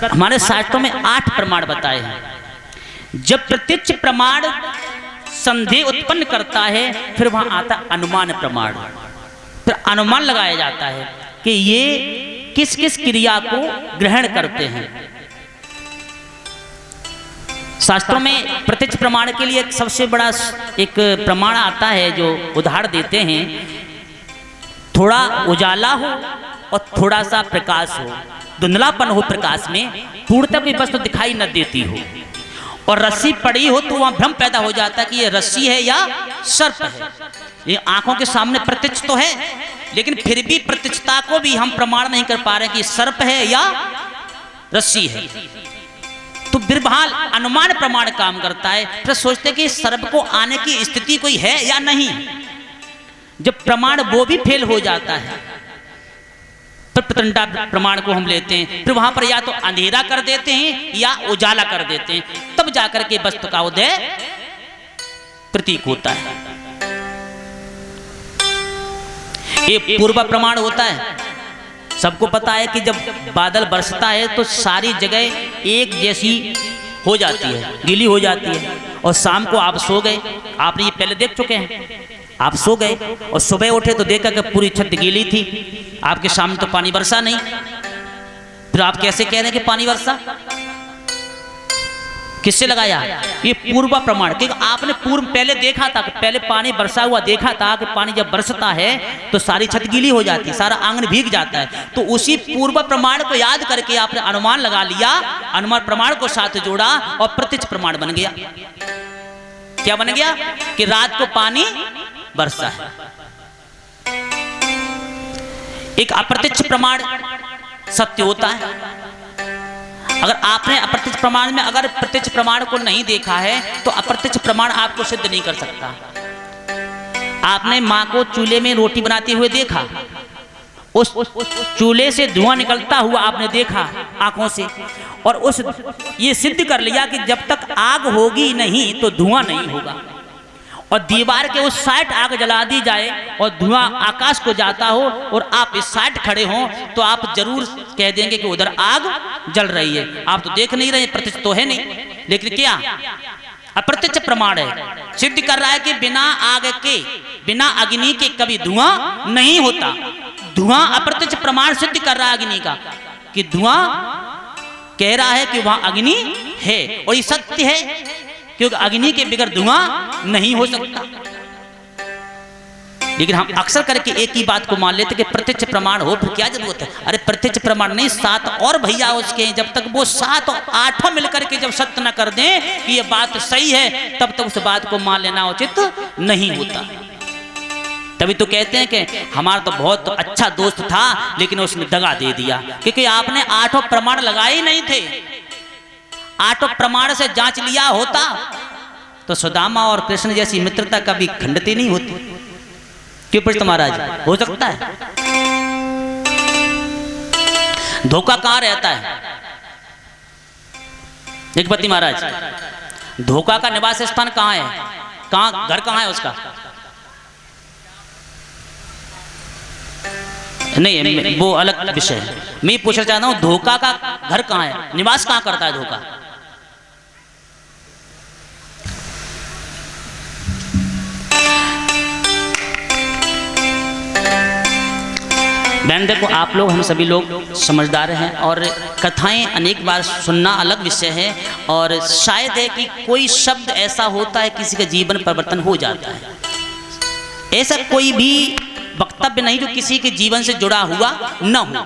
हमारे शास्त्रों में 8 प्रमाण बताए हैं। जब प्रत्यक्ष प्रमाण संदेह उत्पन्न करता है फिर वहां आता अनुमान प्रमाण। फिर अनुमान लगाया जाता है कि ये किस किस क्रिया को ग्रहण करते हैं। शास्त्रों में प्रत्यक्ष प्रमाण के लिए एक सबसे बड़ा एक प्रमाण आता है जो उदाहरण देते हैं, थोड़ा उजाला हो और थोड़ा सा प्रकाश हो, धुंधलापन हो प्रकाश में, पूर्णतः कोई वस्तु दिखाई न देती हो और रस्सी पड़ी हो तो वहां भ्रम पैदा हो जाता है कि ये रस्सी है या सर्प है। ये आंखों के सामने प्रत्यक्ष तो है लेकिन फिर भी प्रत्यक्षता को भी हम प्रमाण नहीं कर पा रहे कि सर्प है या रस्सी है। तो बिरबहाल अनुमान प्रमाण काम करता है। फिर सोचते कि सर्प को आने की स्थिति कोई है या नहीं। जब प्रमाण वो भी फेल हो जाता है तो प्रतंडा प्रमाण को हम लेते हैं। फिर वहां पर या तो अंधेरा कर देते हैं या उजाला कर देते हैं, तब जाकर के वस्तु का उदय प्रतीक होता है। ये पूर्व प्रमाण होता है। सबको पता है कि जब बादल बरसता है तो सारी जगह एक जैसी हो जाती है, गीली हो जाती है। और शाम को आप सो गए, आपने ये पहले देख चुके हैं। आप सो गए और सुबह उठे तो देखा कि पूरी छत गीली थी, आपके सामने तो पानी बरसा नहीं। फिर आप कैसे कह रहे हैं कि पानी बरसा? किससे लगाया? ये पूर्व प्रमाण, क्योंकि आपने पूर्व पहले देखा था, पहले पानी बरसा हुआ देखा था कि पानी जब बरसता है तो सारी छत गीली हो जाती है, सारा आंगन भीग जाता है। तो उसी पूर्व प्रमाण को याद करके आपने अनुमान लगा लिया, अनुमान प्रमाण को साथ जोड़ा और प्रत्यक्ष प्रमाण बन गया। क्या बन गया? कि रात को पानी बरसा है। एक अप्रत्यक्ष प्रमाण सत्य होता है। अगर आपने अप्रत्यक्ष प्रमाण में अगर प्रत्यक्ष प्रमाण को नहीं देखा है तो अप्रत्यक्ष प्रमाण आपको सिद्ध नहीं कर सकता। आपने मां को चूल्हे में रोटी बनाते हुए देखा, उस चूल्हे से धुआं निकलता हुआ आपने देखा आंखों से, और उस ये सिद्ध कर लिया कि जब तक आग होगी नहीं तो धुआं नहीं होगा। और दीवार के उस साइड आग जला दी जाए और धुआं आकाश को जाता हो और आप इस साइड खड़े हो तो आप जरूर कह देंगे कि उधर आग जल रही है। आप तो देख नहीं रहे, प्रत्यक्ष तो है नहीं, लेकिन क्या अप्रत्यक्ष प्रमाण है, सिद्ध कर रहा है कि बिना आग के, बिना अग्नि के कभी धुआं नहीं होता। धुआं अप्रत्यक्ष प्रमाण सिद्ध कर रहा है अग्नि का, कि धुआं कह रहा है कि वहां अग्नि है और ये सत्य है, क्योंकि अग्नि के बगैर धुआं नहीं हो सकता। लेकिन हम अक्सर करके एक ही बात को मान लेते कि प्रत्यक्ष प्रमाण हो, फिर क्या जरूरत है? अरे प्रत्यक्ष प्रमाण नहीं, 7 और भैया उसके, जब तक वो 7 और 8 मिलकर के जब सत्य न कर दें कि ये बात सही है, तब तक उस बात को मान लेना उचित नहीं होता। तभी तो कहते हैं कि हमारा तो बहुत अच्छा दोस्त था लेकिन उसने दगा दे दिया, क्योंकि आपने 8 प्रमाण लगाए ही नहीं थे। 8 प्रमाण से जांच लिया होता तो सुदामा और कृष्ण जैसी मित्रता कभी खंडित नहीं होती। क्यों पृष्ठ महाराज? हो सकता है। धोखा कहां रहता है? जगपति महाराज, धोखा का निवास स्थान कहां है? कहां घर कहां है उसका? नहीं, वो अलग विषय है। मैं पूछना चाहता हूं धोखा का घर कहां है, निवास कहां करता है धोखा? बहन देखो, आप लोग, हम सभी लोग समझदार हैं और कथाएं अनेक बार सुनना अलग विषय है। और शायद है कि कोई शब्द ऐसा होता है किसी का जीवन परिवर्तन हो जाता है। ऐसा कोई भी वक्तव्य नहीं जो किसी के जीवन से जुड़ा हुआ न हो।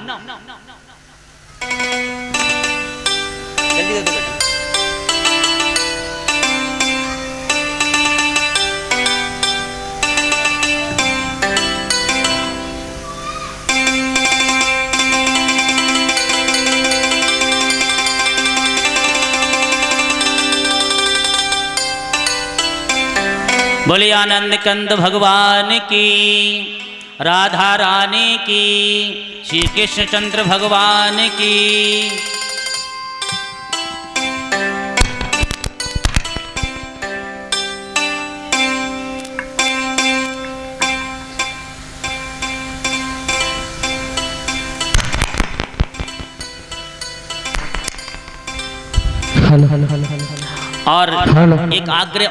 बोले आनंद कंद भगवान की, राधा रानी की, श्री कृष्ण चंद्र भगवान की। और एक आग्रह